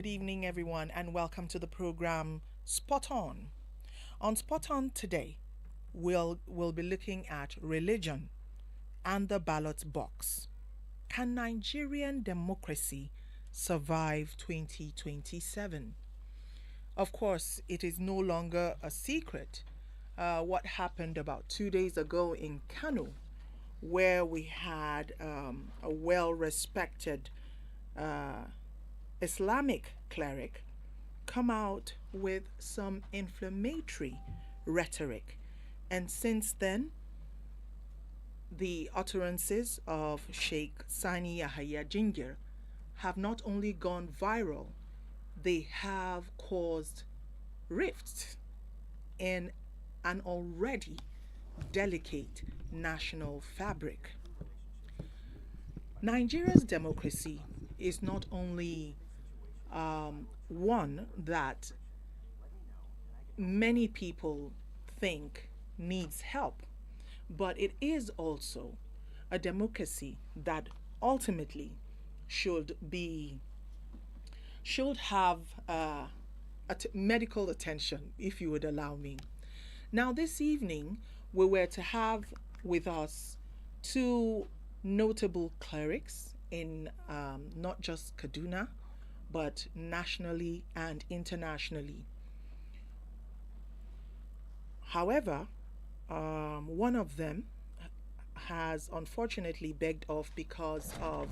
Good evening, everyone, and welcome to the program Spot On. On Spot On today, we'll be looking at religion and the ballot box. Can Nigerian democracy survive 2027? Of course, it is no longer a secret what happened about 2 days ago in Kano, where we had a well respected uh, Islamic cleric come out with some inflammatory rhetoric. And since then, the utterances of Sheikh Sani Yahya Jingir have not only gone viral, they have caused rifts in an already delicate national fabric. Nigeria's democracy is not only one that many people think needs help, but it is also a democracy that ultimately should be should have medical attention, if you would allow me. Now, this evening, we were to have with us two notable clerics in not just Kaduna, but nationally and internationally. However, one of them has unfortunately begged off because of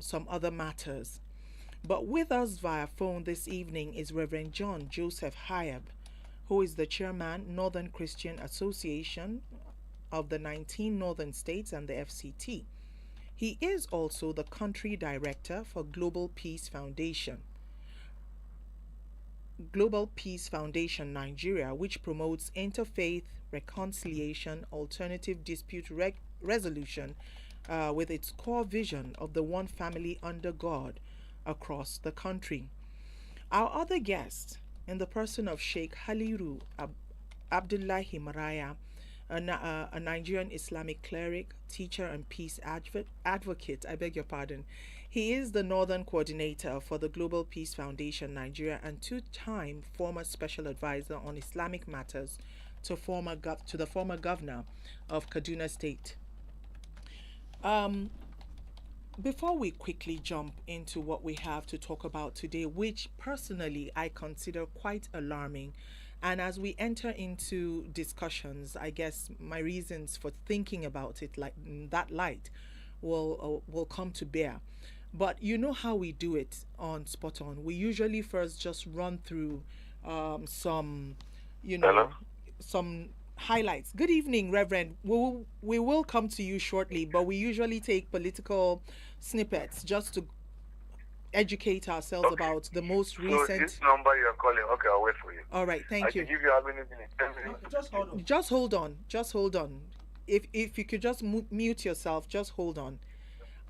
some other matters. But with us via phone this evening is Reverend John Joseph HAYAB, who is the chairman, Northern Christian Association of the 19 Northern States and the FCT. He is also the country director for Global Peace Foundation Nigeria, which promotes interfaith reconciliation, alternative dispute resolution, with its core vision of the one family under God across the country. Our other guest, in the person of Sheikh Haliru Abdullahi Maraya, a Nigerian Islamic cleric, teacher, and peace advocate. I beg your pardon. He is the Northern Coordinator for the Global Peace Foundation Nigeria and two-time former Special Advisor on Islamic Matters to the former Governor of Kaduna State. Before we quickly jump into what we have to talk about today, which personally I consider quite alarming, and as we enter into discussions, I guess my reasons for thinking about it like in that light will come to bear. But you know how we do it on Spot On. We usually first just run through some, you Hello? know, some highlights. Good evening, Reverend. We will come to you shortly, but we usually take political snippets just to educate ourselves Okay. about the most So this recent. number you're calling, okay, I'll wait for you. All right, I thank can you. give you how many minutes? 10 minutes? Just hold on. Just hold on. Just hold on. If you could just mute yourself, just hold on.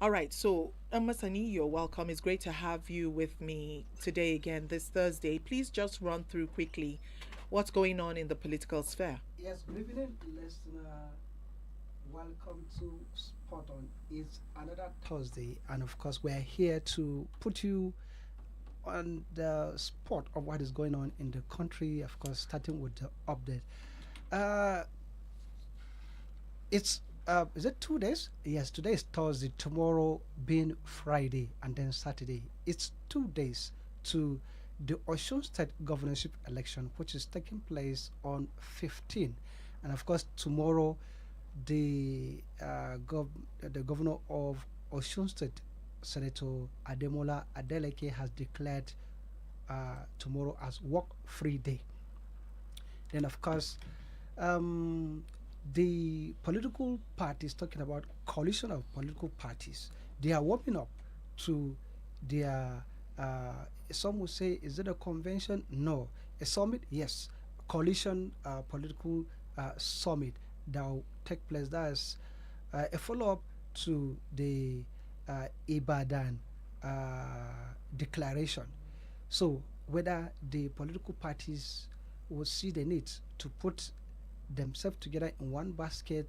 All right, so Amasani, you're welcome. It's great to have you with me today again this Thursday. Please just run through quickly what's going on in the political sphere. Yes, good evening, listener. Welcome to Spot On. It's another Thursday, and of course, we're here to put you on the spot of what is going on in the country. Of course, starting with the update. Uh, it's is it 2 days? Yes, today is Thursday. Tomorrow being Friday, and then Saturday. It's 2 days to the Osun State governorship election, which is taking place on 15, and of course tomorrow the governor of Osun State, Senator Ademola Adeleke, has declared tomorrow as work-free day. Then, of course, um, the political parties, talking about coalition of political parties, they are warming up to their. Some would say, is it a convention? No. A summit? Yes. Coalition political summit that will take place. That's a follow up to the Ibadan declaration. So, whether the political parties will see the need to put themselves together in one basket.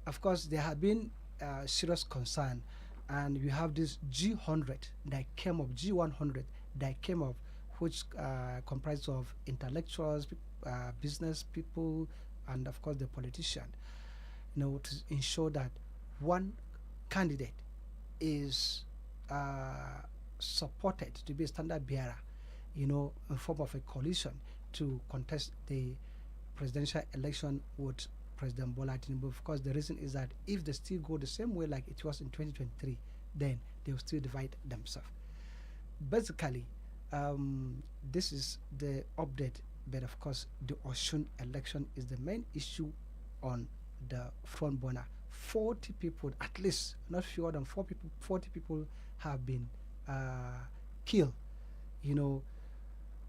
Of course, there have been serious concern, and you have this G100 that came up, G100 that came up, which comprised of intellectuals, business people, and of course the politician, to ensure that one candidate is supported to be a standard bearer, in form of a coalition to contest the presidential election with President Bola Tinubu. Of course, the reason is that if they still go the same way like it was in 2023, then they will still divide themselves. Basically, this is the update, but of course, the Osun election is the main issue on the front burner. 40 people, at least, not fewer than 40 people have been killed,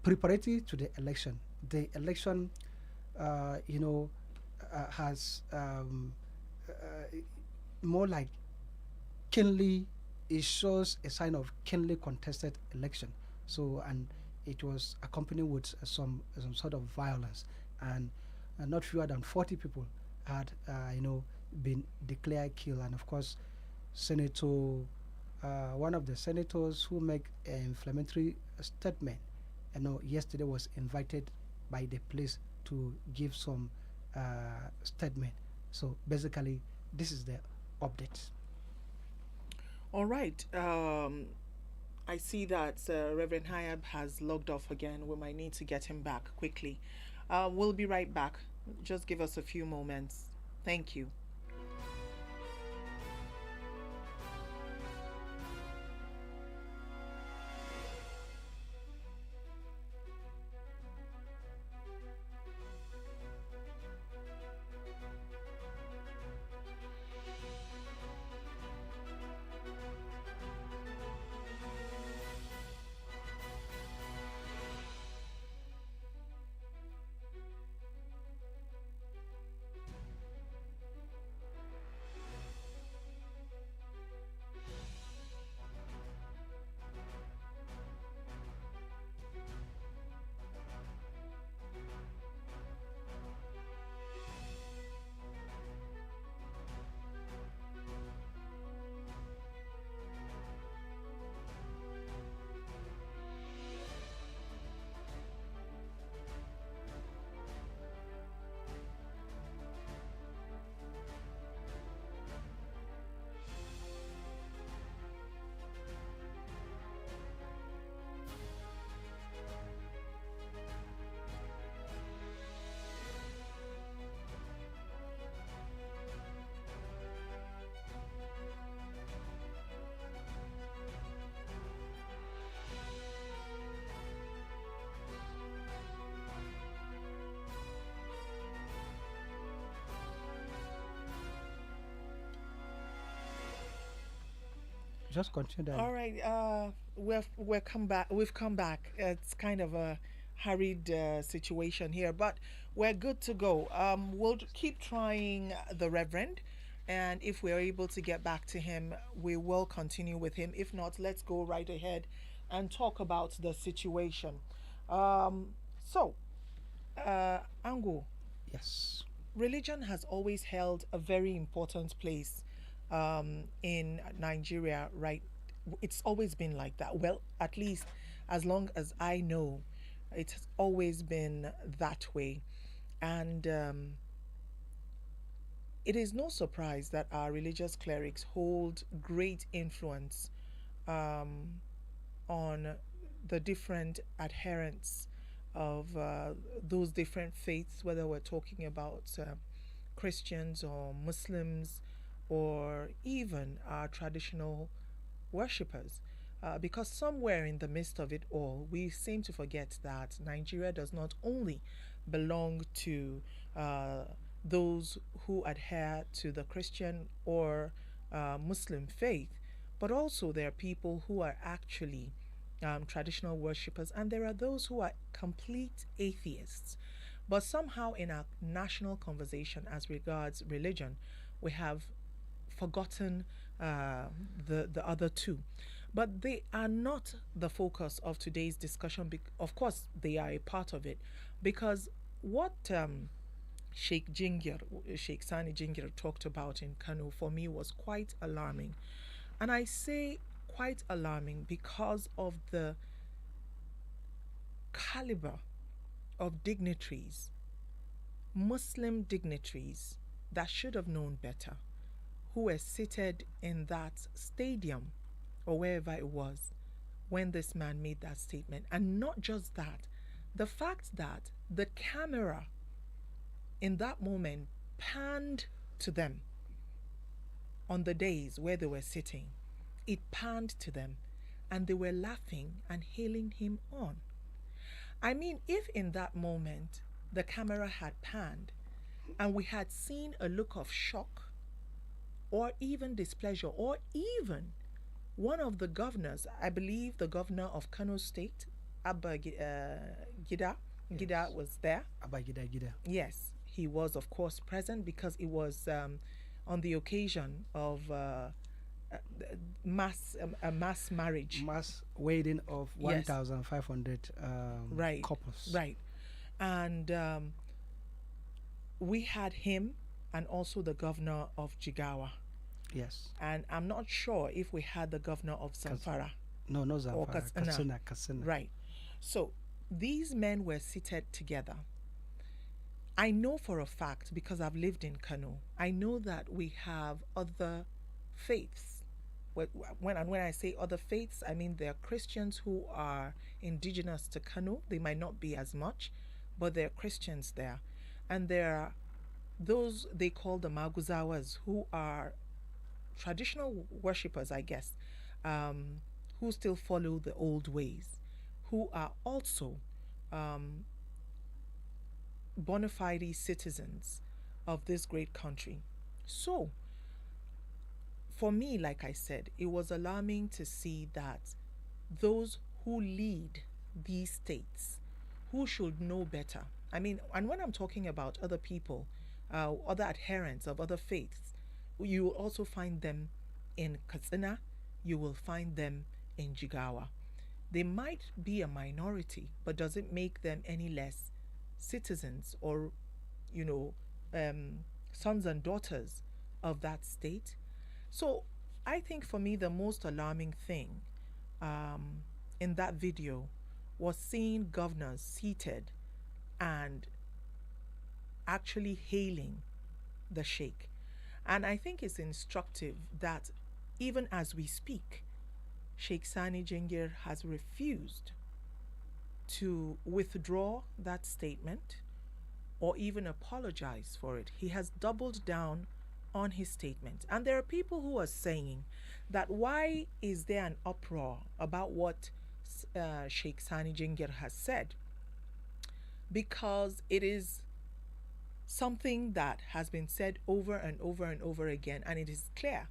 preparatory to the election. The election, has more like keenly, it shows a sign of keenly contested election. So, and it was accompanied with some sort of violence, and not fewer than 40 people had, been declared killed. And of course, Senator, one of the senators who make an inflammatory statement, yesterday was invited by the police to give some statement. So basically, this is the update. All right. I see that Reverend Hayab has logged off again. We might need to get him back quickly. We'll be right back. Just give us a few moments. Thank you. Just continue. All right. We've come back. We've come back. It's kind of a hurried situation here, but we're good to go. We'll keep trying the Reverend, and if we're able to get back to him, we will continue with him. If not, let's go right ahead and talk about the situation. So, Ango, Yes. religion has always held a very important place in Nigeria, right? It's always been like that. Well, at least as long as I know, it has always been that way. And it is no surprise that our religious clerics hold great influence um, on the different adherents of those different faiths, whether we're talking about Christians or Muslims or even our traditional worshippers. Because somewhere in the midst of it all, we seem to forget that Nigeria does not only belong to uh, those who adhere to the Christian or Muslim faith, but also there are people who are actually traditional worshippers, and there are those who are complete atheists. But somehow, in our national conversation as regards religion, we have forgotten the other two. But they are not the focus of today's discussion. Of course, they are a part of it, because what Sheikh Sani Jingir talked about in Kano for me was quite alarming. And I say quite alarming because of the caliber of dignitaries, Muslim dignitaries that should have known better, who were seated in that stadium or wherever it was when this man made that statement. And not just that, the fact that the camera in that moment panned to them on the days where they were sitting. It panned to them and they were laughing and hailing him on. I mean, if in that moment the camera had panned and we had seen a look of shock or even displeasure, or even one of the governors, I believe the governor of Kano State, Gida was there. Gida. Yes, he was, of course, present because it was on the occasion of a mass marriage. Mass wedding of Yes. 1,500 Right. couples. Right. And we had him and also the governor of Jigawa. Yes. And I'm not sure if we had the governor of Zamfara. No, no Or Zamfara. Katsina. Right. So these men were seated together. I know for a fact, because I've lived in Kano, I know that we have other faiths. When I say other faiths, I mean there are Christians who are indigenous to Kano. They might not be as much, but there are Christians there. And there are those they call the Maguzawas, who are traditional worshippers, I guess, who still follow the old ways, who are also bona fide citizens of this great country. So, for me, like I said, it was alarming to see that those who lead these states, who should know better. I mean, and when I'm talking about other people, other adherents of other faiths, you will also find them in Katsina, you will find them in Jigawa. They might be a minority, but does it make them any less citizens or, sons and daughters of that state? So I think for me, the most alarming thing in that video was seeing governors seated and actually hailing the sheikh. And I think it's instructive that even as we speak, Sheikh Sani Jingir has refused to withdraw that statement or even apologize for it. He has doubled down on his statement. And there are people who are saying that why is there an uproar about what Sheikh Sani Jingir has said? Because it is something that has been said over and over and over again, and it is clear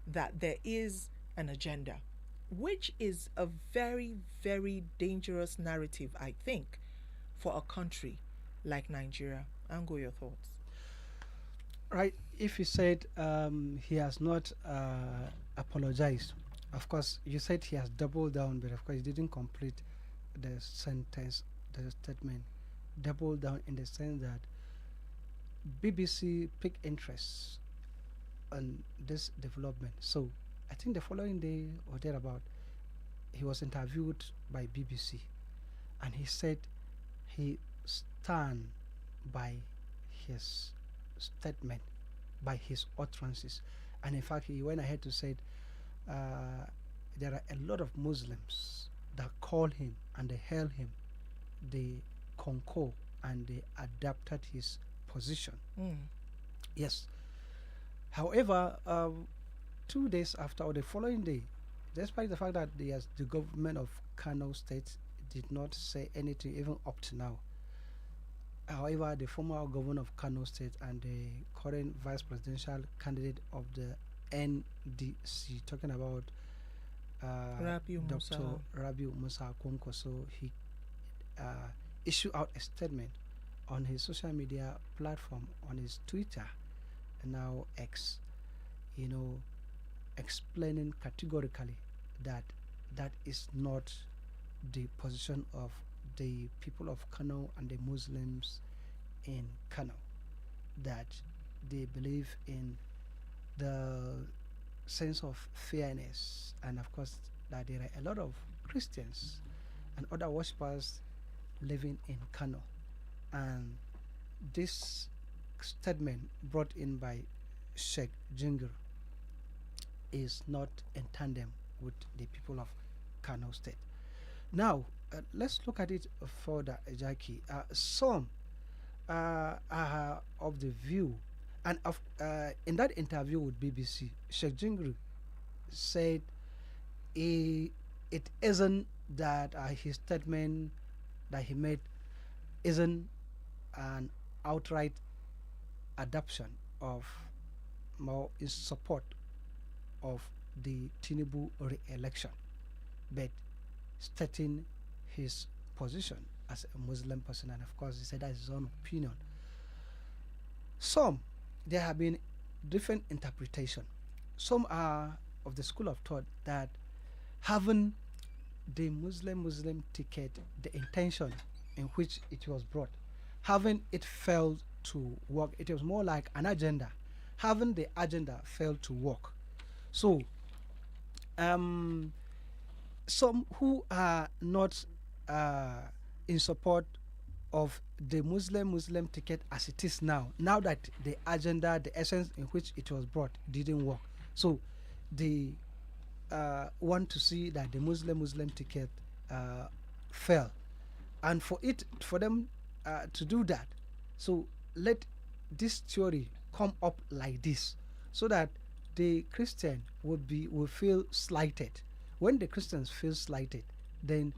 that there is an agenda, which is a very, very dangerous narrative, I think, for a country like Nigeria. Ango, your thoughts? Right. If you said he has not apologized, of course, you said he has doubled down, but of course, he didn't complete the sentence, the statement. Double down in the sense that BBC picked interest on this development. So I think the following day or thereabout, he was interviewed by BBC, and he said he stand by his statement, by his utterances, and in fact he went ahead to say there are a lot of Muslims that call him and they hail him, they concur and they adapted his position. Yes. However, 2 days after or the following day, despite the fact that the government of Kano State did not say anything even up to now, however, the former governor of Kano State and the current vice presidential candidate of the NDC, talking about Dr. Rabiu Musa Konko, so he issued out a statement on his social media platform, on his Twitter, and now X, explaining categorically that that is not the position of the people of Kano and the Muslims in Kano, that they believe in the sense of fairness, and of course that there are a lot of Christians and other worshippers living in Kano. And this statement brought in by Sheikh Jingir is not in tandem with the people of Kano State. Now, let's look at it further, Jackie. Some are of the view, and in that interview with BBC, Sheikh Jingri said it isn't that his statement that he made isn't an outright adoption of more in support of the Tinubu re-election, but stating his position as a Muslim person, and of course he said that's his own opinion. Some there have been different interpretation. Some are of the school of thought that having the Muslim ticket, the intention in which it was brought, having it failed to work, it was more like an agenda. Having the agenda failed to work. So some who are not in support of the Muslim ticket as it is now that the agenda, the essence in which it was brought didn't work, so they want to see that the Muslim ticket fell, and for them to do that, so let this theory come up like this, so that the Christian will feel slighted. When the Christians feel slighted, then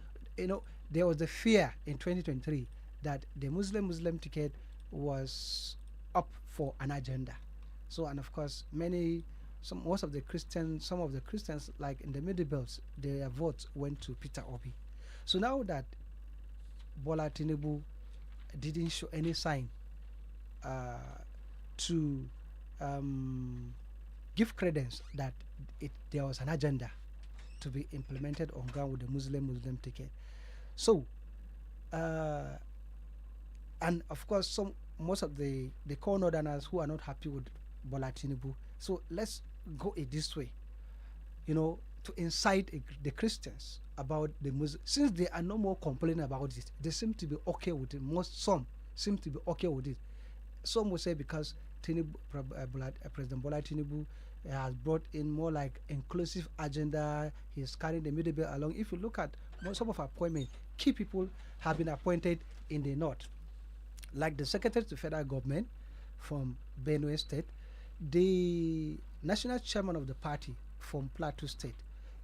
there was the fear in 2023 that the Muslim ticket was up for an agenda. So, and of course, most of the Christians, some of the Christians, like in the Middle Belt, their votes went to Peter Obi. So now that Bola Tinubu didn't show any sign to give credence that there was an agenda to be implemented on ground with the Muslim ticket. So, and of course, most of the core northerners who are not happy with Bola Tinubu. So let's go it this way, to incite the Christians about the Muslims. Since they are no more complaining about it, they seem to be okay with it. Some seem to be okay with it. Some will say because President Bola Tinubu has brought in more like inclusive agenda. He's carrying the Middle Belt along. If you look at some of our appointments, key people have been appointed in the north, like the Secretary to Federal Government from Benue State, the National Chairman of the party from Plateau State.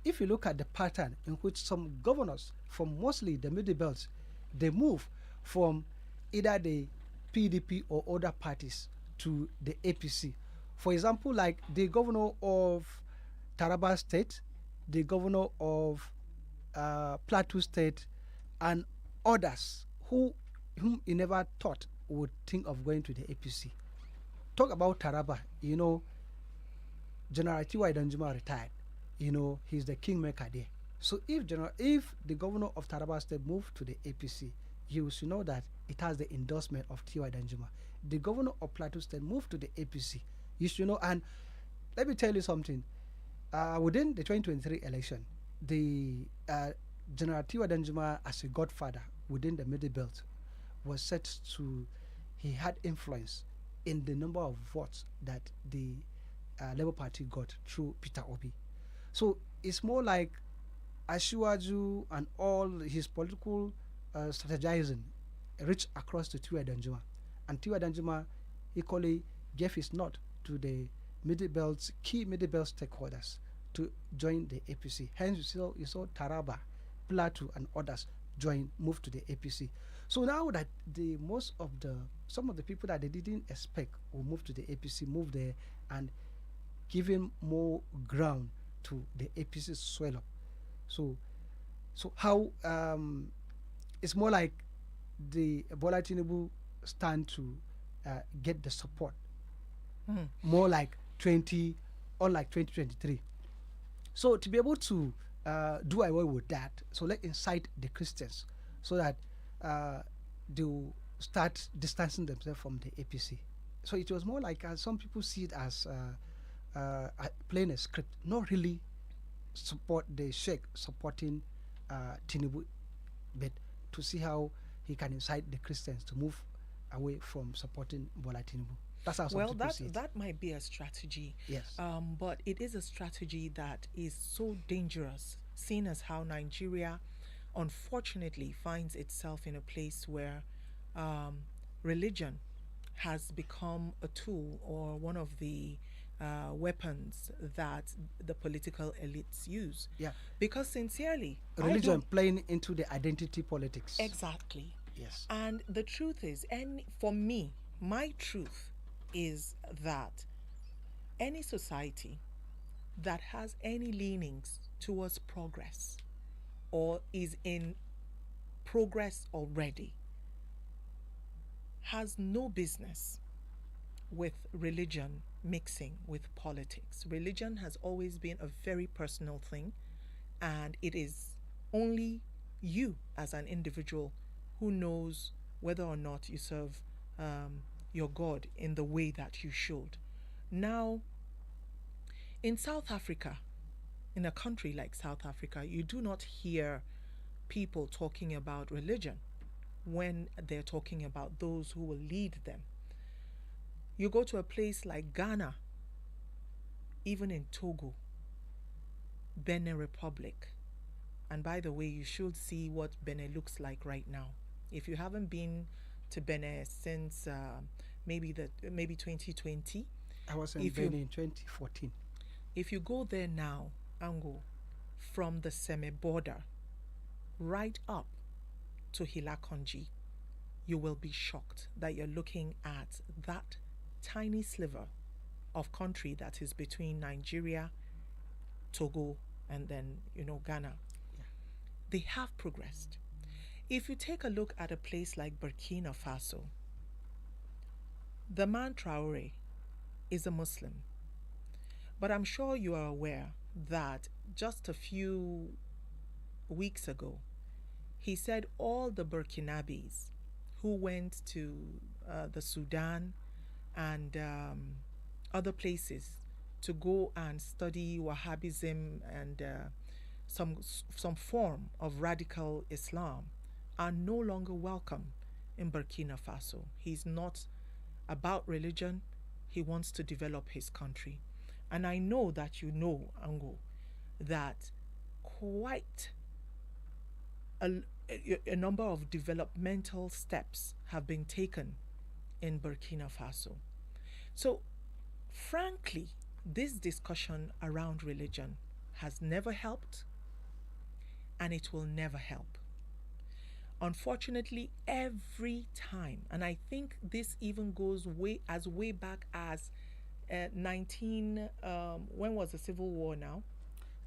If you look at the pattern in which some governors from mostly the Middle Belt, they move from either the PDP or other parties to the APC. For example, like the governor of Taraba State, the governor of Plateau State, and others whom you never thought would think of going to the APC. Talk about Taraba, General Tiwa Danjuma retired. He's the kingmaker there. So if the governor of Taraba State moved to the APC, you should know that it has the endorsement of Tiwa Danjuma. The governor of Plateau State moved to the APC. You should know. And let me tell you something. Within the 2023 election, the General Tiwa Danjuma, as a godfather within the Middle Belt, was said he had influence in the number of votes that the Labour Party got through Peter Obi. So it's more like Asiwaju and all his political strategizing reached across to Tiwa Danjuma. And Tiwa Danjuma equally gave his nod to the key Middle Belt stakeholders to join the APC. Hence, you saw Taraba, Plateau, and others move to the APC. So now that some of the people that they didn't expect will move to the APC, move there and giving more ground to the APC swell up. So how it's more like the Bola Tinubu stand to get the support, more like 2023. So to be able to do away with that, so let's incite the Christians so that they'll start distancing themselves from the APC. So it was more like some people see it as playing a script, not really support the Sheikh supporting Tinubu, but to see how he can incite the Christians to move away from supporting Bola Tinubu. That's how some Well, people see it. that might be a strategy. Yes. But it is a strategy that is so dangerous, seeing as how Nigeria, unfortunately, finds itself in a place where um, religion has become a tool or one of the weapons that the political elites use. Yeah. Because sincerely, I Religion don't playing into the identity politics. exactly. Yes. And the truth is, and for me, my truth is that any society that has any leanings towards progress or is in progress already has no business with religion mixing with politics. Religion has always been a very personal thing, and it is only you as an individual who knows whether or not you serve your God in the way that you should. Now, in South Africa, in a country like South Africa, you do not hear people talking about religion when they're talking about those who will lead them. You go to a place like Ghana, even in Togo, Benin Republic, and by the way, you should see what Benin looks like right now. If you haven't been to Benin since maybe 2020, I was in if Benin you in 2014. if you go there now, Ango, from the Seme border right up to Hilakonji, you will be shocked that you're looking at that tiny sliver of country that is between Nigeria, Togo, and then, Ghana. Yeah. They have progressed. If you take a look at a place like Burkina Faso, the man Traore is a Muslim. But I'm sure you are aware that just a few weeks ago, he said all the Burkinabes who went to the Sudan and other places to go and study Wahhabism and some form of radical Islam are no longer welcome in Burkina Faso. He's not about religion. He wants to develop his country. And I know that you know, Ango, that quite a number of developmental steps have been taken in Burkina Faso. So, frankly, this discussion around religion has never helped and it will never help. Unfortunately, every time, and I think this even goes way back as when was the Civil War now?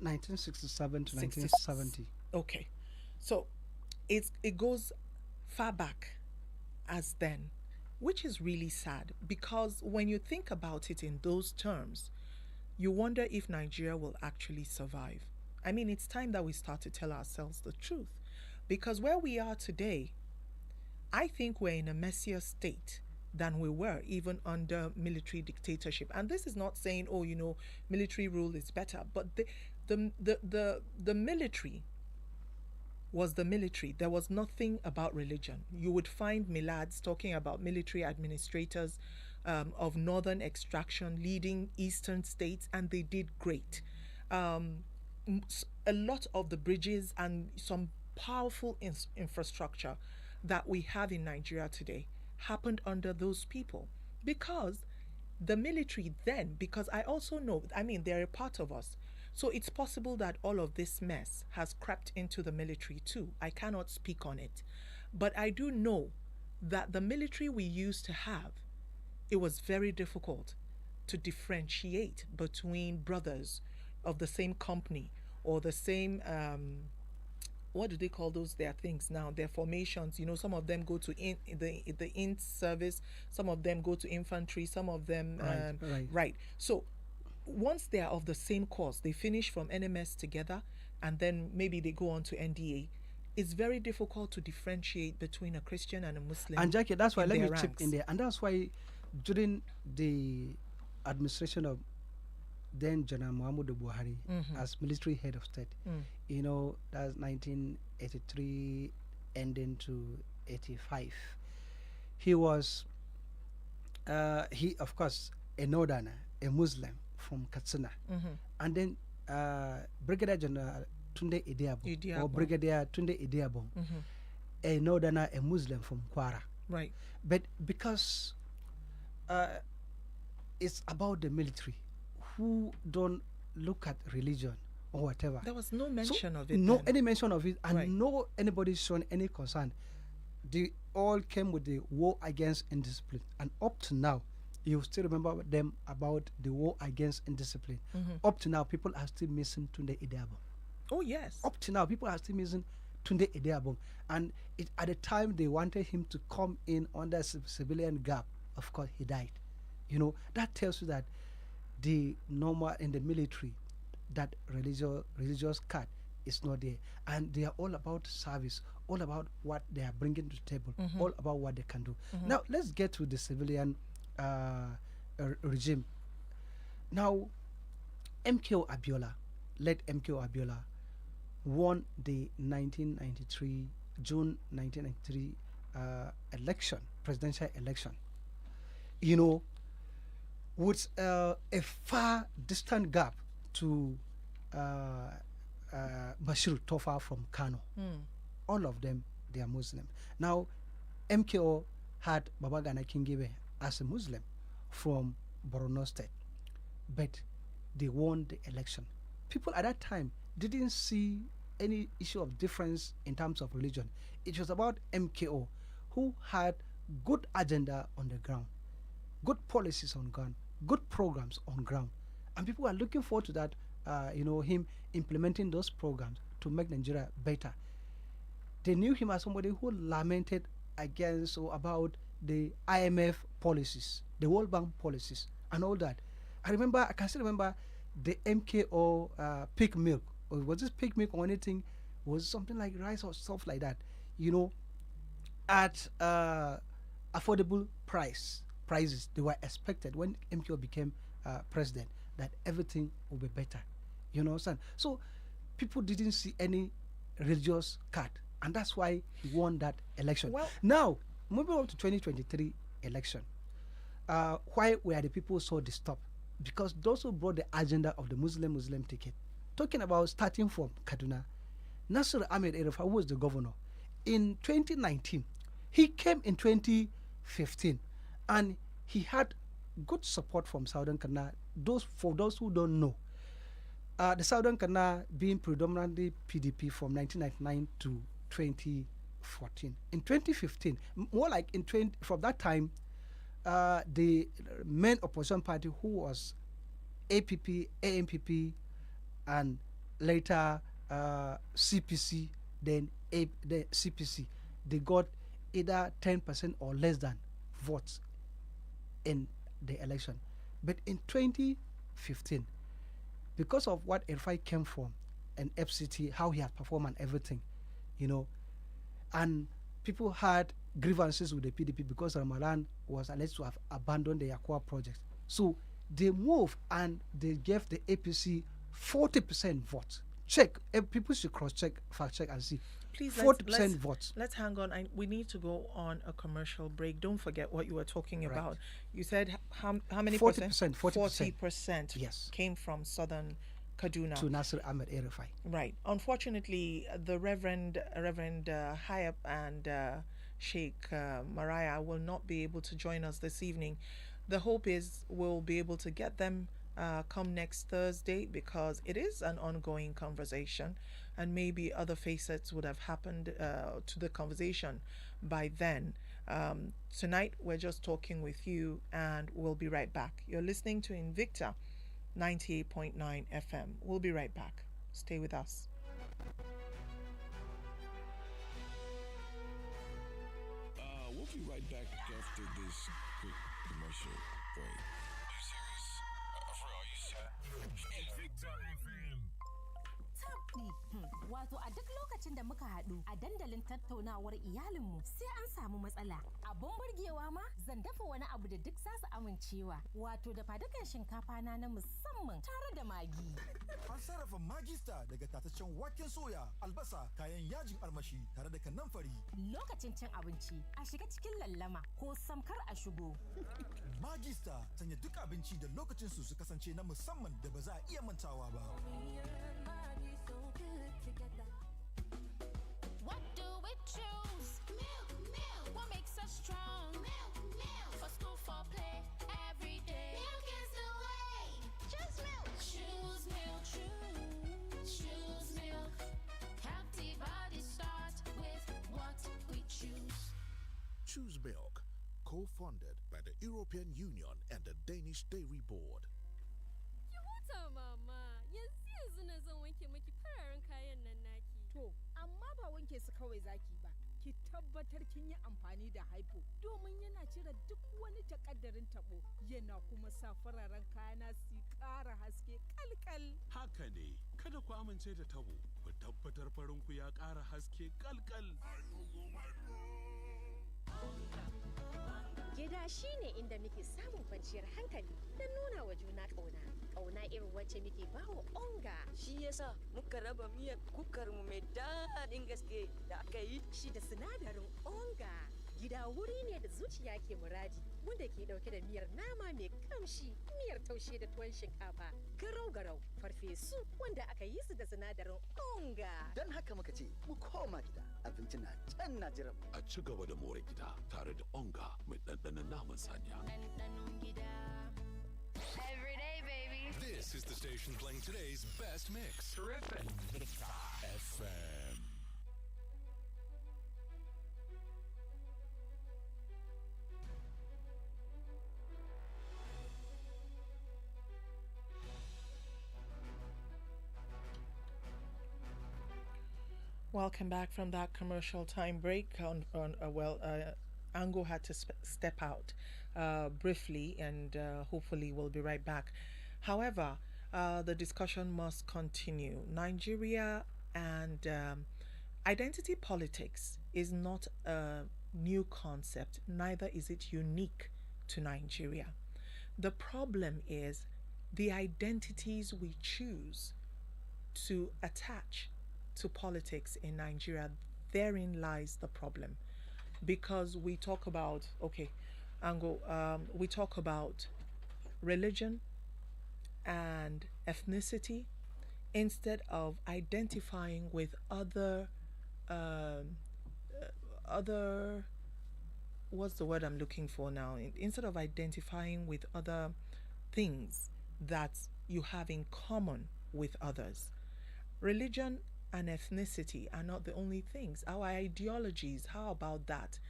1967 to 60 1970. Okay. So it goes far back as then, which is really sad because when you think about it in those terms, you wonder if Nigeria will actually survive. I mean, it's time that we start to tell ourselves the truth because where we are today, I think we're in a messier state than we were even under military dictatorship. And this is not saying, military rule is better, but the military was the military. There was nothing about religion. You would find milads talking about military administrators of northern extraction leading eastern states, and they did great. A lot of the bridges and some powerful infrastructure that we have in Nigeria today happened under those people because the military then, because I also know, they're a part of us. So it's possible that all of this mess has crept into the military too. I cannot speak on it. But I do know that the military we used to have, it was very difficult to differentiate between brothers of the same company or the same what do they call those their things now, their formations. Some of them go to the int service, some of them go to infantry, some of them right. So once they are of the same course, they finish from NMS together and then maybe they go on to NDA. It's very difficult to differentiate between a Christian and a Muslim. And Jackie, that's why let me chip ranks in there. And that's why during the administration of then General Muhammadu Buhari as military head of state, that's 1983 ending to 1985. He was, he of course, a northerner, a Muslim from Katsina, and then Brigadier General Tunde Idiabo, or Idiabo. Brigadier Tunde Idiabo, a northerner, a Muslim from Kwara. Right. But because it's about the military, who don't look at religion or whatever. There was no mention of it. No then. any mention of it, and Right. no anybody shown any concern. They all came with the war against indiscipline, and up to now, you still remember them about the war against indiscipline. Up to now, people are still missing Tunde Idiabo. Oh yes. Up to now, people are still missing Tunde Idiabo, and at the time they wanted him to come in under civilian gap. Of course, he died. You know, that tells you that the normal in the military, that religious card is not there, and they are all about service, all about what they are bringing to the table, all about what they can do. Now let's get to the civilian regime. Now, MKO Abiola, late MKO Abiola, won the 1993 June 1993 election, presidential election. You know, with a far distant gap to Bashir Tofa from Kano. All of them, they are Muslim. Now, MKO had Babagana Kingibe as a Muslim from Borno State, but they won the election. People at that time didn't see any issue of difference in terms of religion. It was about MKO, who had good agenda on the ground, good policies on ground, good programs on ground, and people are looking forward to that. Him implementing those programs to make Nigeria better. They knew him as somebody who lamented against or about the IMF policies, the World Bank policies, and all that. I can still remember the MKO pig milk, or was this pig milk or anything? Was something like rice or stuff like that? You know, at affordable prices they were expected when MKO became president, that everything will be better. You know what I'm saying? So people didn't see any religious card, and that's why he won that election. Well, now moving on to 2023 election, why were the people so disturbed? Because those who brought the agenda of the Muslim ticket, talking about starting from Kaduna, Nasir Ahmed Erif, who was the governor in 2019, he came in 2015, and he had good support from Southern Kanna. For those who don't know, the Southern Kanna being predominantly PDP from 1999 to 2014. In 2015, more like from that time, the main opposition party, who was APP, AMPP, and later CPC, then the CPC, they got either 10% or less than votes in the election. But in 2015, because of what Erfai came from and FCT, how he had performed and everything, you know, and people had grievances with the PDP because Ramadan was alleged to have abandoned the Yakwa project. So they moved and they gave the APC 40% vote. Check. People should cross-check, fact-check and see. Please, 40% votes. Let's hang on. We need to go on a commercial break. Don't forget what you were talking Right. about. You said how many 40%, 40%. 40% Yes. came from southern Kaduna. To Nasir Ahmed Erifai. Right. Unfortunately, the Reverend HAYAB and Sheikh Mariah will not be able to join us this evening. The hope is we'll be able to get them come next Thursday, because it is an ongoing conversation, and maybe other facets would have happened to the conversation by then. Tonight, we're just talking with you, and we'll be right back. You're listening to Invicta 98.9 FM. We'll be right back. Stay with us. We'll be right back after this quick commercial break. Are you serious? For real, are you serious? Invicta FM. Top Wato a duk lokacin da muka haɗu a dandalin tattaunawar iyalinmu sai an samu matsala. Abun burgewa ma zan dafa wani abu da duk za su amincewa. Wato da fadukan shinkafa na musamman tare da magi. An sarrafa magista daga tataccen waken soya, albasa, kayan yajin armashi tare da kanamfari. Lokacin cin abinci a shiga cikin lallama ko samkar a shigo. Magista sanya duk abinci da lokacin su kasance na musamman da ba za a iya mantawa ba. What do we choose? Milk. What makes us strong? Milk. For school, for play, every day. Milk is the way. Choose milk. Choose milk. Choose milk. Healthy body starts with what we choose. Choose Milk, co-funded by the European Union and the Danish Dairy Board. Ki huta mama, yanzu na zan wanke maki fararen kayan nan naki. To, amma ba wanke su kawai zaki ba. Ki tabbatar kin yi amfani da haifo domin yana cire duk wani takaddarin tabo yana kuma sa fararen kayana su ƙara haske kalkal. Haka ne, kada ku amince da tabo, ku tabbatar farinku ya ƙara haske kalkal. Gida shi ne inda muke samun kwanciyar hankali da nuna wa juna ƙauna. Ƙauna irin wacce muke bawa onga. Shi yasa muka raba miyar kukarmu mai daɗin gaske da aka yi. Shi da sinadarin onga. Gida wuri ne da zuciya ke muradi, wanda ke ɗauke da miyar nama mai kamshi, miyar taushe da tuwon shinkafa, garau-garau, farfesu wanda aka yi su da sinadarin onga. Don haka muka ce, mu koma gida, abinci na can na jiran. A ci gaba da more gida tare da onga mai ɗanɗanon naman saniya. Ɗanɗanon gida. Every day, baby. This is the station playing today's best mix. Terrific. Invicta FM. Welcome back from that commercial time break. Ango had to step out briefly, and hopefully we'll be right back. However, the discussion must continue. Nigeria and identity politics is not a new concept, neither is it unique to Nigeria. The problem is the identities we choose to attach to politics in Nigeria. Therein lies the problem, because we talk about we talk about religion and ethnicity instead of identifying with other what's the word I'm looking for now, instead of identifying with other things that you have in common with others. Religion and ethnicity are not the only things. Our ideologies, how about that?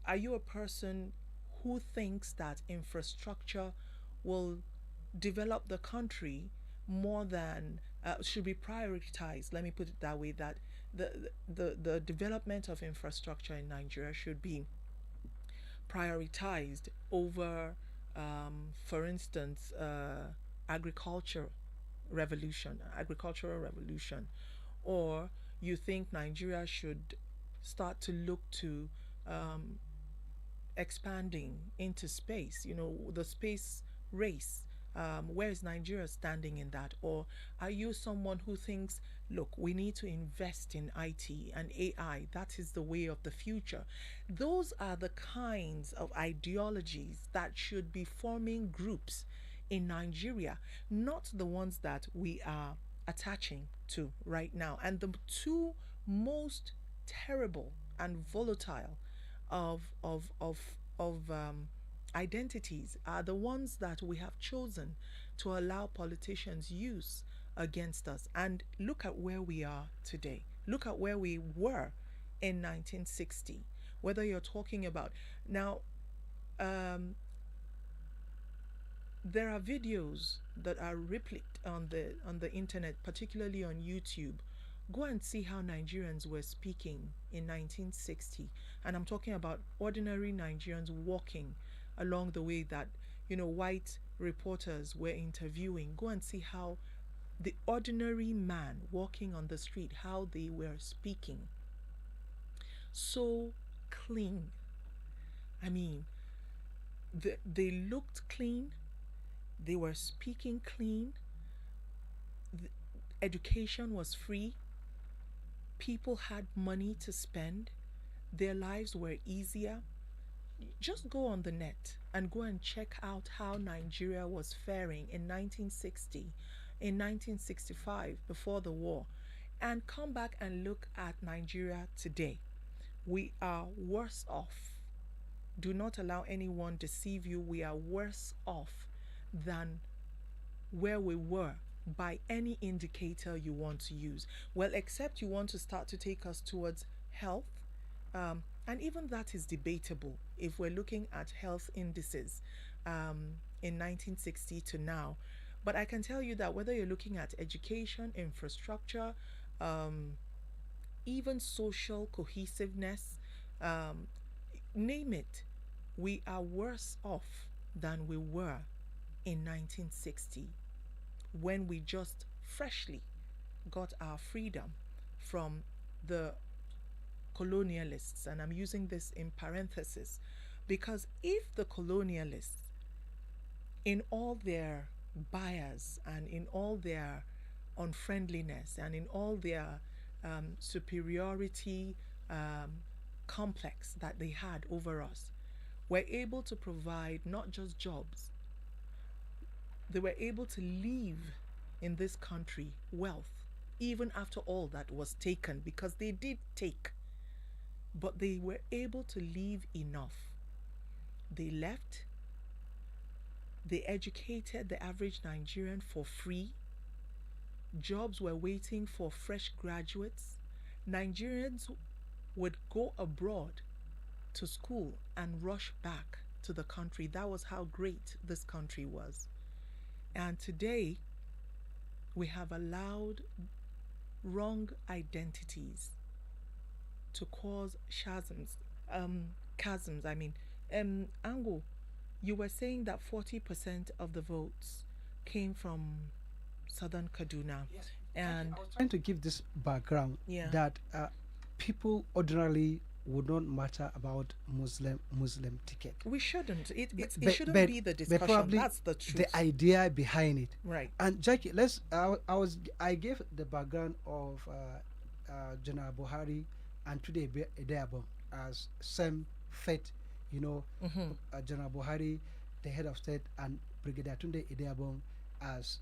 Are you a person who thinks that infrastructure will develop the country more than should be prioritized? Let me put it that way, that the development of infrastructure in Nigeria should be prioritized over, for instance, agricultural revolution, or you think Nigeria should start to look to expanding into space, the space race. Where is Nigeria standing in that? Or are you someone who thinks, look, we need to invest in IT and AI, that is the way of the future? Those are the kinds of ideologies that should be forming groups in Nigeria, not the ones that we are attaching to right now. And the two most terrible and volatile of identities are the ones that we have chosen to allow politicians use against us. And look at where we are today. Look at where we were in 1960. Whether you're talking about now, there are videos that are replete on the internet, particularly on YouTube. Go and see how Nigerians were speaking in 1960, and I'm talking about ordinary Nigerians walking along the way that white reporters were interviewing. Go and see how the ordinary man walking on the street, how they were speaking. So clean. I mean, they looked clean, they were speaking clean, the education was free, people had money to spend, their lives were easier. Just go on the net and go and check out how Nigeria was faring in 1960, in 1965, before the war, and come back and look at Nigeria today. We are worse off. Do not allow anyone deceive you. We are worse off than where we were by any indicator you want to use. Well, except you want to start to take us towards health. And even that is debatable if we're looking at health indices in 1960 to now. But I can tell you that whether you're looking at education, infrastructure, even social cohesiveness, name it, we are worse off than we were in 1960 when we just freshly got our freedom from the colonialists. And I'm using this in parenthesis because if the colonialists, in all their bias and in all their unfriendliness and in all their superiority complex that they had over us, were able to provide not just jobs, they were able to leave in this country wealth, even after all that was taken, because they did take, but they were able to leave enough. They left, they educated the average Nigerian for free. Jobs were waiting for fresh graduates. Nigerians would go abroad to school and rush back to the country. That was how great this country was. And today, we have allowed wrong identities to cause chasms. Ango, you were saying that 40% of the votes came from southern Kaduna. Yes. And I was trying to give this background that people ordinarily would not matter about Muslim ticket. We shouldn't. It shouldn't be the discussion. Probably that's the truth. The idea behind it. Right. And Jackie, I gave the background of General Buhari and today Adebija as same fate. General Buhari, the head of state, and Brigadier Tunde Adebija as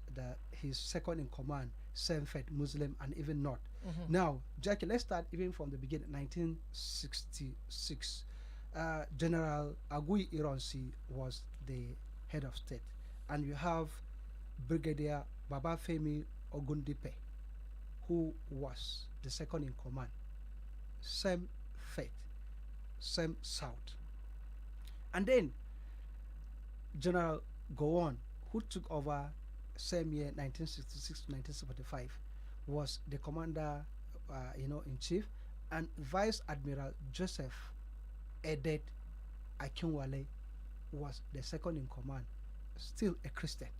his second in command, same fate, Muslim and even not. Now, Jackie, let's start even from the beginning. 1966, General Agui Ironsi was the head of state, and you have Brigadier Babafemi Ogundipe, who was the second in command. Same fate, same south. And then General Gowon, who took over same year 1966 to 1975, was the commander in chief, and Vice Admiral Joseph Edet Akinwale was the second in command, still a Christian.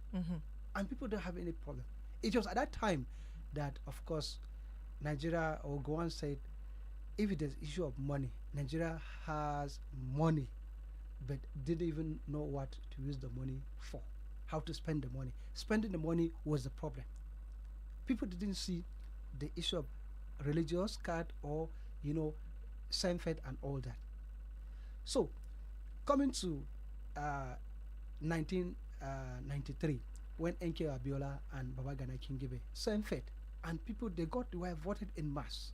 And people don't have any problem. It was at that time that, of course, Nigeria, or Gowon said, if it is issue of money, Nigeria has money, but didn't even know what to use the money for, how to spend the money. Spending the money was the problem. People didn't see the issue of religious card or, same faith and all that. So, coming to 1993, when Enke Abiola and Babagana Kingibe, same faith, and people, they were voted in mass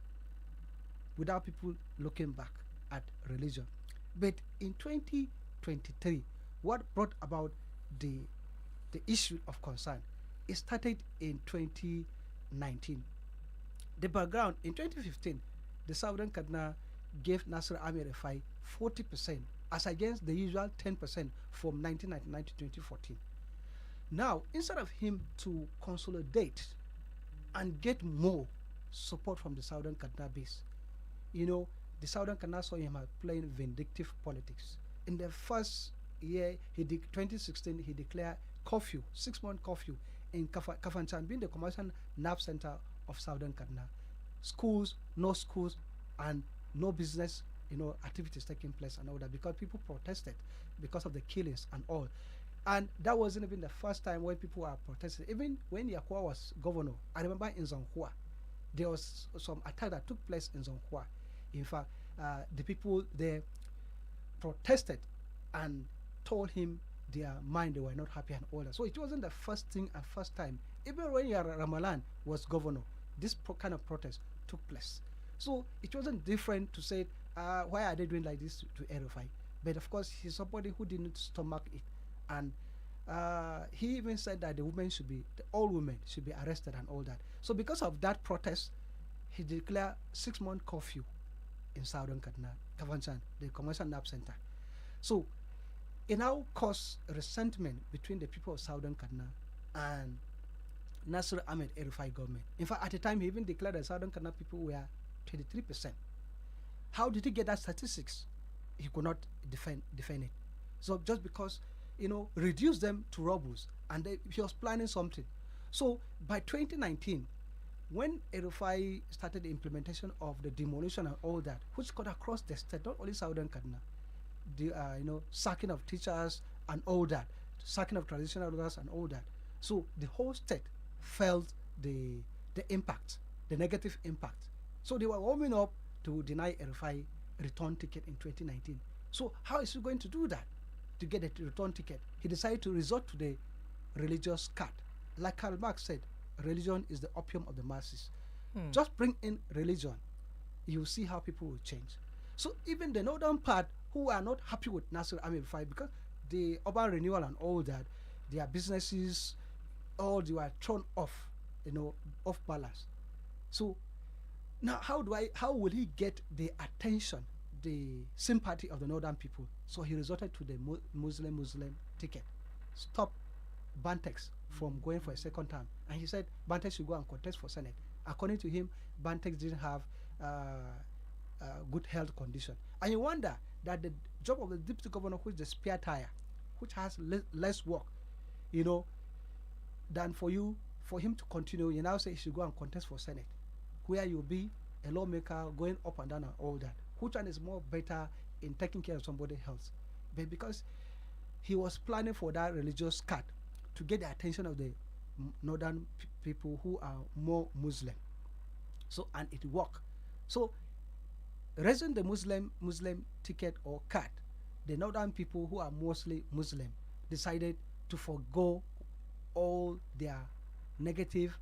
without people looking back at religion. But in 2023, what brought about the issue of concern, it started in 2019. The background, in 2015, the Southern Kaduna gave Nasser Ahmed Rufai 40% as against the usual 10% from 1999 to 2014. Now, instead of him to consolidate and get more support from the Southern Kaduna base, the Southern Kaduna saw him playing vindictive politics. In the first year, 2016, he declared curfew, 6-month curfew in Kafanchan being the commercial nerve center of southern Kaduna. Schools, no schools, and no business, activities taking place and all that, because people protested because of the killings and all. And that wasn't even the first time when people were protesting. Even when Yakwa was governor, I remember in Zonghua, there was some attack that took place in Zonghua. In fact, the people there protested and told him their mind, they were not happy and all that. So it wasn't the first thing and first time. Even when Ramalan was governor, this kind of protest took place. So it wasn't different to say, why are they doing like this to Erufai? But of course, he's somebody who didn't stomach it. And he even said that all women should be arrested and all that. So because of that protest, he declared 6-month curfew in southern Kaduna, Kafanchan, the commercial nerve center. So it now caused resentment between the people of southern Kaduna and Nasir Ahmed Erufai government. In fact, at the time, he even declared that southern Kaduna people were 23%. How did he get that statistics? He could not defend it. So just because, reduce them to rebels, and he was planning something. So by 2019, when Erufai started the implementation of the demolition and all that, which cut across the state, not only southern Kaduna, the sacking of teachers and all that, sacking of traditional rulers and all that. So the whole state felt the impact, the negative impact. So they were warming up to deny Erufai return ticket in 2019. So how is he going to do that? To get a return ticket, he decided to resort to the religious card. Like Karl Marx said, religion is the opium of the masses. Just bring in religion, you see how people will change. So even the northern part, who are not happy with Nasir Ahmed Erufai, because the urban renewal and all that, their businesses, all they were thrown off, off balance. So now how will he get the attention, the sympathy of the northern people? So he resorted to the Muslim ticket. Stop Bantex from going for a second term. And he said Bantex should go and contest for Senate. According to him, Bantex didn't have good health condition. And you wonder that the job of the deputy governor, who is the spare tire, which has less work, than for him to continue, you now say he should go and contest for Senate, where you'll be a lawmaker going up and down and all that. Which one is more better in taking care of somebody's health? But because he was planning for that religious card to get the attention of the northern people who are more Muslim. So, and it worked. So, raising the Muslim ticket or card, the northern people who are mostly Muslim decided to forego all their negative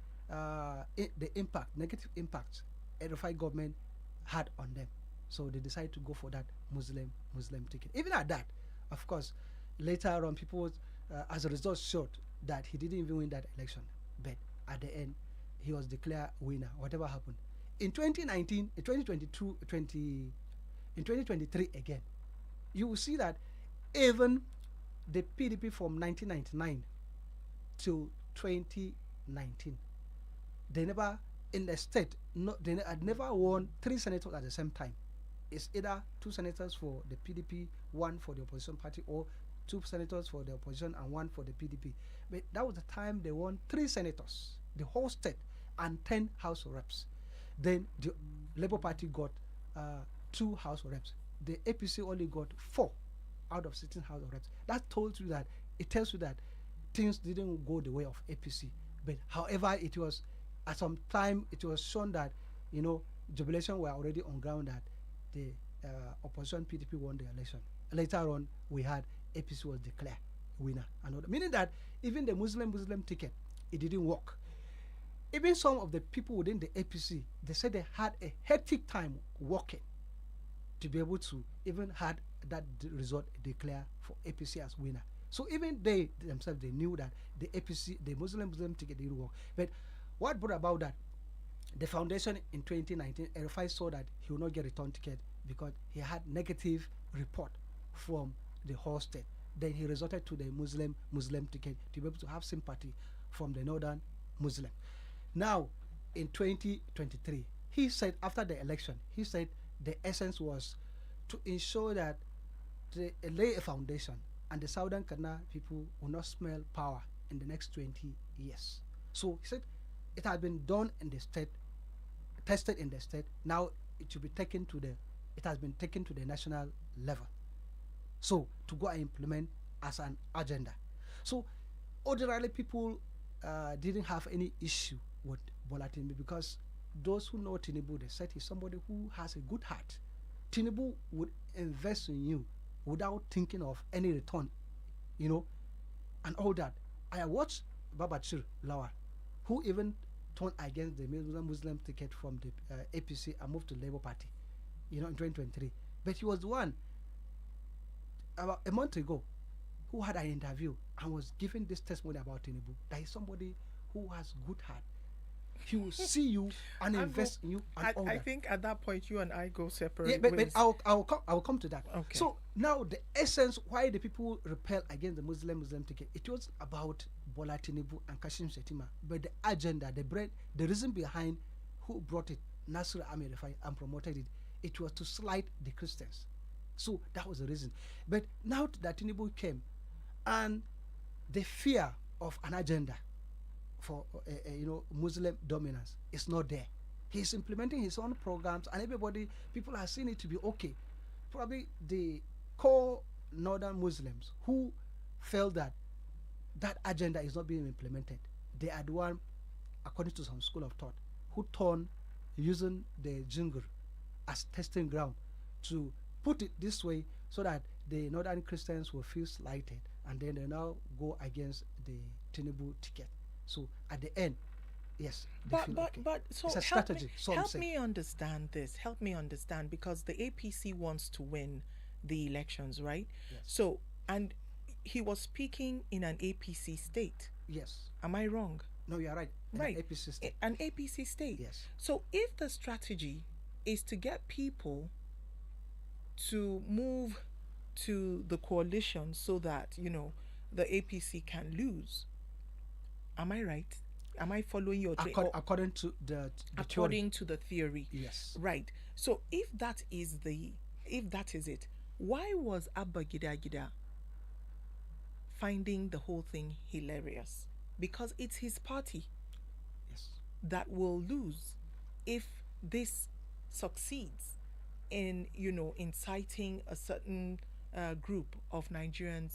negative impacts Erufai government had on them. So they decided to go for that Muslim ticket. Even at that, of course, later on, people, as a result, showed that he didn't even win that election. But at the end, he was declared winner, whatever happened. In 2019, in 2022, in 2023 again, you will see that even the PDP from 1999 to 2019, they never, in the state, they had never won 3 senators at the same time. It's either 2 senators for the PDP, 1 for the opposition party, or 2 senators for the opposition and 1 for the PDP. But that was the time they won 3 senators, the whole state, and 10 House of Reps. Then the Labour Party got 2 House of Reps. The APC only got 4 out of 16 House of Reps. That tells you that things didn't go the way of APC. But however, it was at some time it was shown that jubilation were already on ground that the opposition PDP won the election. Later on, we had APC was declared winner, meaning that even the Muslim ticket, it didn't work. Even some of the people within the APC, they said they had a hectic time working to be able to even had that result declared for APC as winner. So even they themselves, they knew that the APC, the Muslim ticket didn't work. But what brought about that? The foundation in 2019, Erufai saw that he would not get a return ticket because he had negative report from the whole state. Then he resorted to the Muslim ticket to be able to have sympathy from the northern Muslim. Now, in 2023, he said after the election, he said the essence was to ensure that lay a foundation and the southern Kaduna people will not smell power in the next 20 years. So he said it has been done in the state, tested in the state. Now it should be taken to the, it has been taken to the national level. So to go and implement as an agenda. So ordinarily people didn't have any issue with Bola Tinubu, because those who know Tinubu, they said he's somebody who has a good heart. Tinubu would invest in you without thinking of any return, you know, and all that. I watched Babachir Lawal, who even turned against the Muslim ticket from the APC and moved to Labour Party, you know, in 2023. But he was the one about a month ago who had an interview and was giving this testimony about Tinubu, that he's somebody who has good heart. He will see you and invest in you. And all I that. think at that point you and I go separate Yeah, but ways. I'll come to that. Okay. So now the essence why the people repel against the Muslim ticket, it was about Bola Tinubu and Kashim Shettima, but the agenda, the reason behind who brought it, Nasir Ahmed Rufai, and promoted it, it was to slight the Christians. So that was the reason. But now that Tinubu came, and the fear of an agenda for you know, Muslim dominance is not there. He's implementing his own programs, and people are seeing it to be okay. Probably the core northern Muslims who felt that that agenda is not being implemented, they are the one, according to some school of thought, who turn using the jingle as testing ground to put it this way so that the northern Christians will feel slighted, and then they now go against the Tinubu ticket. So at the end, yes, but so it's a strategy. Help me understand this. Help me understand, because the APC wants to win the elections, right? Yes. So, and he was speaking in an APC state. Yes. Am I wrong? No, you are right. Right. An APC state. An APC state. Yes. So if the strategy is to get people to move to the coalition so that, you know, the APC can lose, am I right? Am I following your according to the according theory. to the theory? Yes. Right. So if that is it, why was Abba Gida Gida finding the whole thing hilarious? Because it's his party that will lose if this succeeds in, you know, inciting a certain group of Nigerians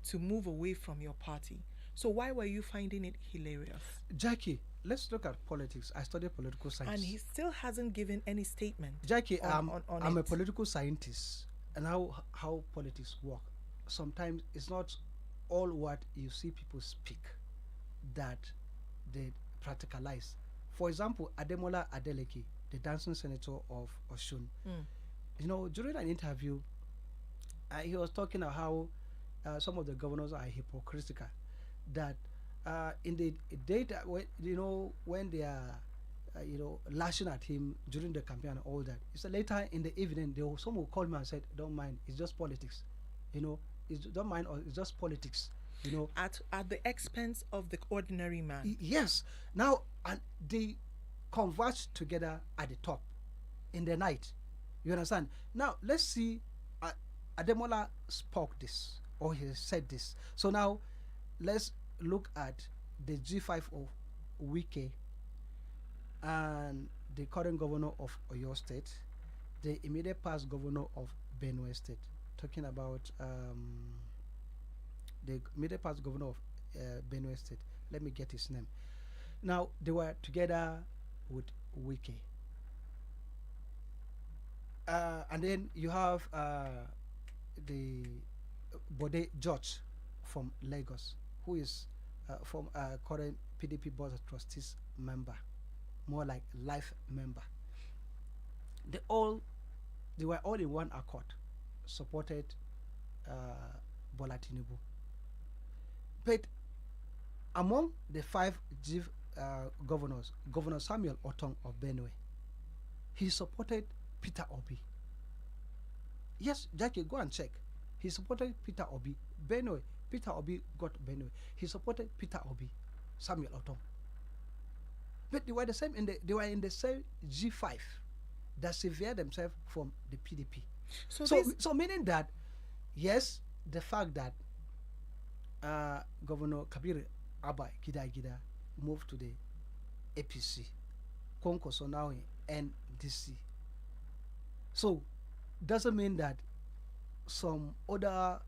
to move away from your party. So why were you finding it hilarious? Jackie, let's look at politics. I studied political science. And he still hasn't given any statement. Jackie, I'm on a political scientist, and how politics work. Sometimes it's not all what you see people speak that they practicalize. For example, Ademola Adeleke, the dancing senator of Osun, you know, during an interview, he was talking about how some of the governors are hypocritical. That in the data, when they are, lashing at him during the campaign and all that, it's later in the evening, some will call me and said, "Don't mind, it's just politics," you know, don't mind, or it's just politics, you know. At the expense of the ordinary man. Yes. Now, and they converge together at the top in the night. You understand? Now, let's see. Ademola spoke this, or he said this. So now, let's look at the G5 of Wike and the current governor of Oyo State, the immediate past governor of Benue State. Talking about the immediate past governor of Benue State. Let me get his name. Now, they were together with Wike. And then you have the Bode George from Lagos, who is from current PDP Board of Trustees member, more like life member. They were all in one accord, supported Bola Tinubu. But among the 5 governors, Governor Samuel Otong of Benue, he supported Peter Obi. Yes, Jackie, go and check. He supported Peter Obi. Benue, Peter Obi got Benue. He supported Peter Obi, Samuel Otong. But they were the same they were in the same G5 that severed themselves from the PDP. So meaning that, yes, the fact that Governor Kabir Abba Gida Gida moved to the APC. Konkoso now in NDC. So doesn't mean that some other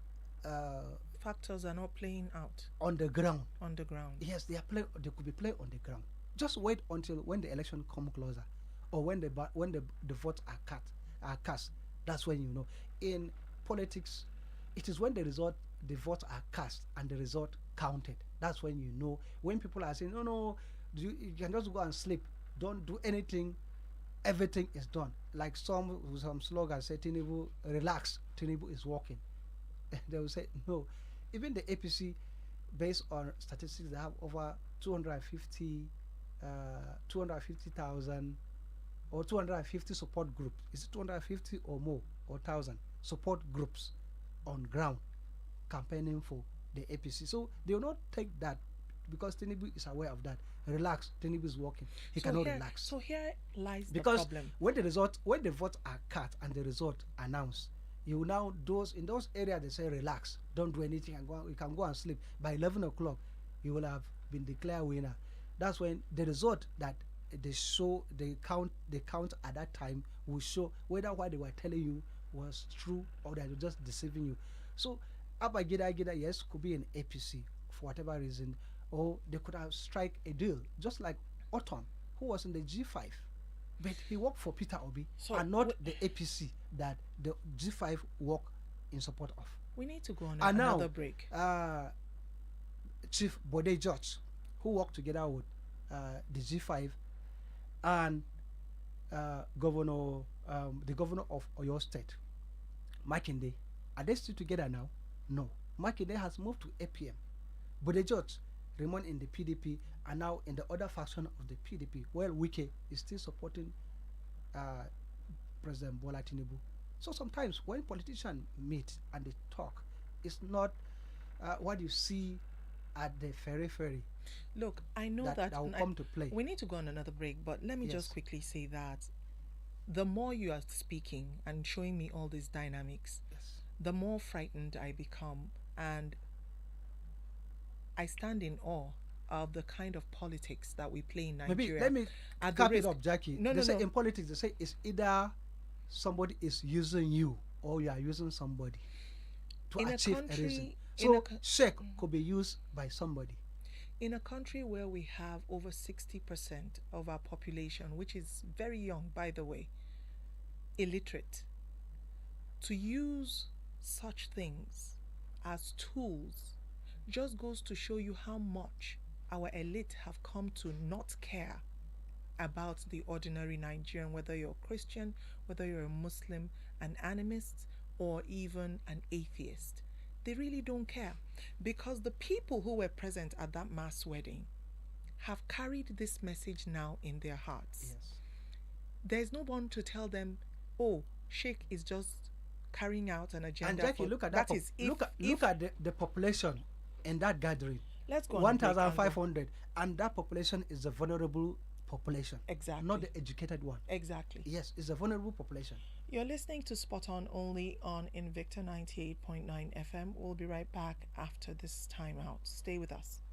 factors are not playing out on the ground. On the ground. Yes, they are playing. They could be playing on the ground. Just wait until when the election come closer, or when the votes are cast. That's when you know. In politics, it is when the votes are cast and the result counted. That's when you know. When people are saying, no, you can just go and sleep. Don't do anything. Everything is done. Like some slogans say, Tinubu, relax. Tinubu is working. They will say no. Even the APC, based on statistics, they have over 250,000 or 250 support groups. Is it 250 or more or 1,000 support groups on ground campaigning for the APC? So they will not take that because Tinubu is aware of that. Relax, Tinubu is working. He cannot relax. So here lies the problem. When the votes are cut and the result announced, you will now in those areas they say relax, don't do anything and you can go and sleep. By 11 o'clock, you will have been declared winner. That's when the result that they count at that time will show whether what they were telling you was true or they were just deceiving you. So Abba Gida yes could be an APC for whatever reason, or they could have strike a deal just like Autumn, who was in the G5. But he worked for Peter Obi and not the APC that the G5 work in support of. We need to go on another break. Chief Bode George, who worked together with the G5 and the governor of Oyo State, Makinde, are they still together now? No. Makinde has moved to APM. Bode George remain in the PDP and now in the other faction of the PDP. Well, Wike is still supporting President Bola Tinubu. So sometimes when politicians meet and they talk, it's not what you see at the ferry. Look, I know that will come to play. We need to go on another break, but let me just quickly say that the more you are speaking and showing me all these dynamics, the more frightened I become, and I stand in awe of the kind of politics that we play in Nigeria. Maybe let me cap it up, Jackie. No. In politics, they say it's either somebody is using you or you are using somebody to achieve a reason. So Sheikh could be used by somebody. In a country where we have over 60% of our population, which is very young, by the way, illiterate, to use such things as tools just goes to show you how much our elite have come to not care about the ordinary Nigerian, whether you're a Christian, whether you're a Muslim, an animist, or even an atheist. They really don't care, because the people who were present at that mass wedding have carried this message now in their hearts. Yes. There's no one to tell them, oh, Sheikh is just carrying out an agenda. And Jackie, look at that. Look at the population in that gathering. Let's go. 1,500, and that population is a vulnerable population. Exactly. Not the educated one. Exactly. Yes, it's a vulnerable population. You're listening to Spot On only on Invicta 98.9 FM. We'll be right back after this time out. Stay with us.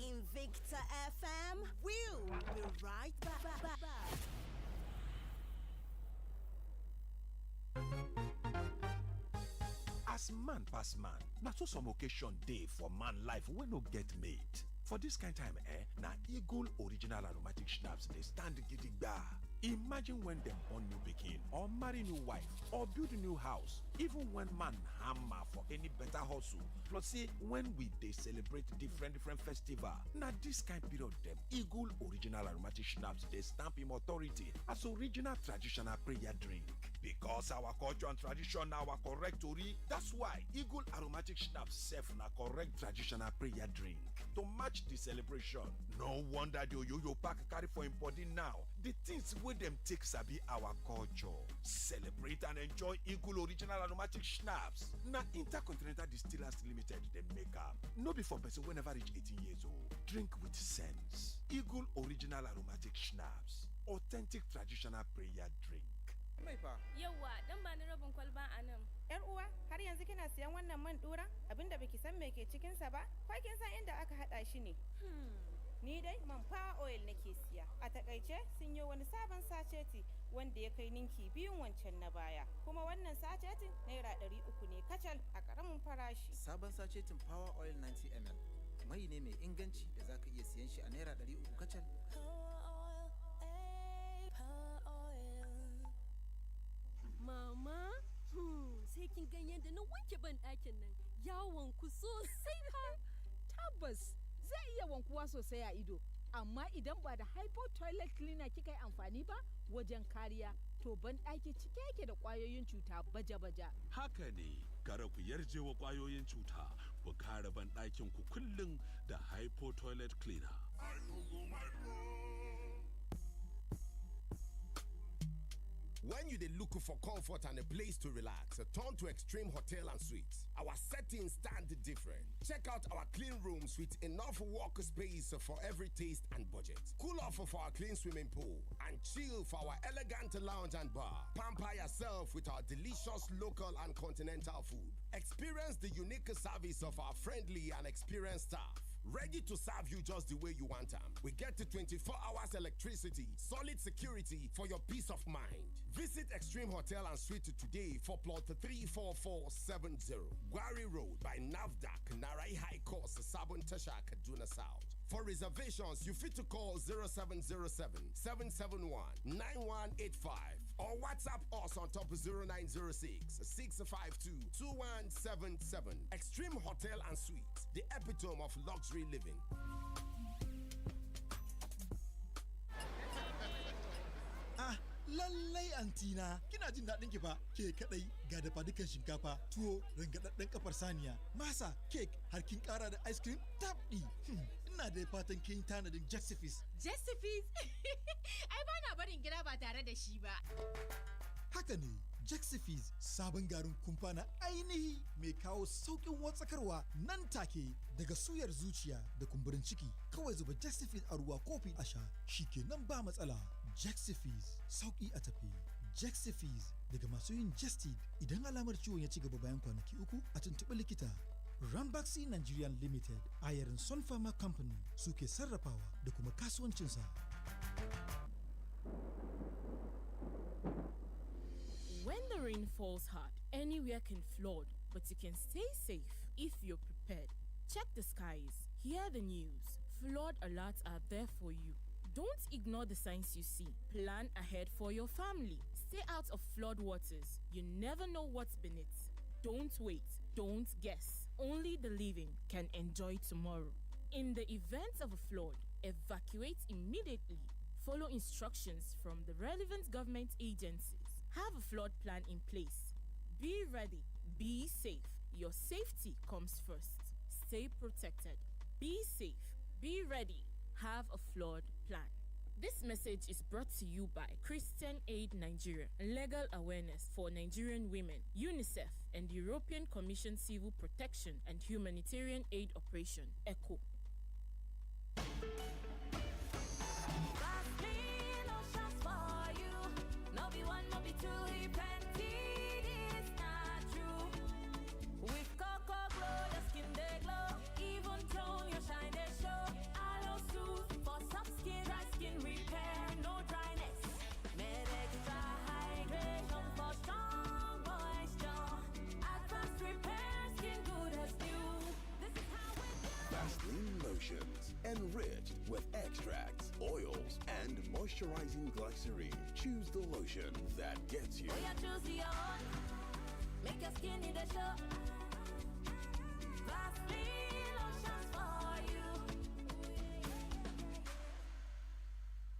Invicta FM. We'll be right back. As man pass man, na so some occasion dey for man life wey no get mate. For this kind time, na Eagle Original Aromatic Schnapps dey stand gidigba. Imagine when dem born new pikin, or marry new wife, or build new house, even when man hammer for any better hustle. Plus say when we dey celebrate different festival, na this kind period dem Eagle Original Aromatic Schnapps dey stamp im authority as original traditional prayer drink. Because our culture and tradition na our correct tori, that's why Eagle Aromatic Schnapps sef na correct traditional prayer drink. To match the celebration, no wonder the Oyoyo pack carry for im body now the things wey dem take sabi our culture. Celebrate and enjoy Eagle Original Aromatic Schnapps. Na Intercontinental Distillers Limited dem make am. No be for person wey never reach 18 years old. Drink with sense. Eagle Original Aromatic Schnapps, authentic traditional prayer drink. Mai fa. Yawwa, dan ba ni rabin kwalba a nan. Yar uwa, har yanzu kina siyan wannan man dura? Abinda baki san me ke cikin sa ba? Ko kin san inda aka hada shi ne? Ni dai man fa oil nake siya. A takaice sun yi wani sabon sacheti wanda ya kai ninki biyun wancan na baya. Kuma wannan sachetin naira 300 ne kacal a karamin farashi. Sabon sachetin Power Oil 90 ml. Mai ne mai inganci da zaka iya siyan shi a naira 300 kacal. Mama, sai kin gan yadda na wanke ban ɗakin nan. Yawon ku sosai fa. Tabbas zai iya wankuwa sosai a ido, amma idan ba da hypo toilet cleaner kika yi amfani ba wajen kariya, to ban ɗaki cike yake da ƙwayoyin cuta baja-baja. Haka ne, kara ku yarje wa ƙwayoyin cuta, ku kare ban ɗakin ku kullum da hypo toilet cleaner. When you dey look for comfort and a place to relax, turn to Extreme Hotel and Suites. Our settings stand different. Check out our clean rooms with enough workspace for every taste and budget. Cool off for our clean swimming pool and chill for our elegant lounge and bar. Pamper yourself with our delicious local and continental food. Experience the unique service of our friendly and experienced staff. Ready to serve you just the way you want them. We get to 24 hours electricity, solid security for your peace of mind. Visit Extreme Hotel and Suite today for plot 34470, Gwari Road by Navdak, Narai High Course, Sabon Tasha, Kaduna South. For reservations, you fit to call 0707-771-9185 or WhatsApp us on top 0906-652-2177. Extreme Hotel and Suites, the epitome of luxury living. Lallai antina, kina jin daɗin ki fa? Ke kadai ga dafa dukan shinkafa, tuwo, rangadadden kafar saniya, masa, cake, har kin kara da ice cream? Tabdi. Ina da fatan kin tanadin Jacquelyne. Jacquelyne? Ai ba na barin gida ba tare da shi ba. Haka ne, Jacquelyne sabon garin kumfa na ainihi mai kawo sauƙin watsakarwa nan take daga suyar zuciya da kumburin ciki. Kawai zuba Jacquelyne a ruwa kofi a sha, shikenan ba matsala. Jacquelyne sauƙi a tafi. Jacquelyne daga masu yin Jested idan alamar ciwon ya ci gaba bayan kwanaki 3 a tuntuɓi likita. Rambaxi Nigerian Limited a yarin Sun Pharma Company suke sarrafawa da kuma kasuwancinsa. When the rain falls hard, anywhere can flood, but you can stay safe if you're prepared. Check the skies, hear the news. Flood alerts are there for you. Don't ignore the signs you see. Plan ahead for your family. Stay out of flood waters. You never know what's beneath. Don't wait. Don't guess. Only the living can enjoy tomorrow. In the event of a flood, evacuate immediately. Follow instructions from the relevant government agencies. Have a flood plan in place. Be ready. Be safe. Your safety comes first. Stay protected. Be safe. Be ready. Have a flood plan. This message is brought to you by Christian Aid Nigeria, Legal Awareness for Nigerian Women, UNICEF, and the European Commission Civil Protection and Humanitarian Aid Operation, ECHO. Lotions enriched with extracts, oils, and moisturizing glycerin. Choose the lotion that gets you. Oh, yeah, choose your own. Make your skin in the show. Vaseline.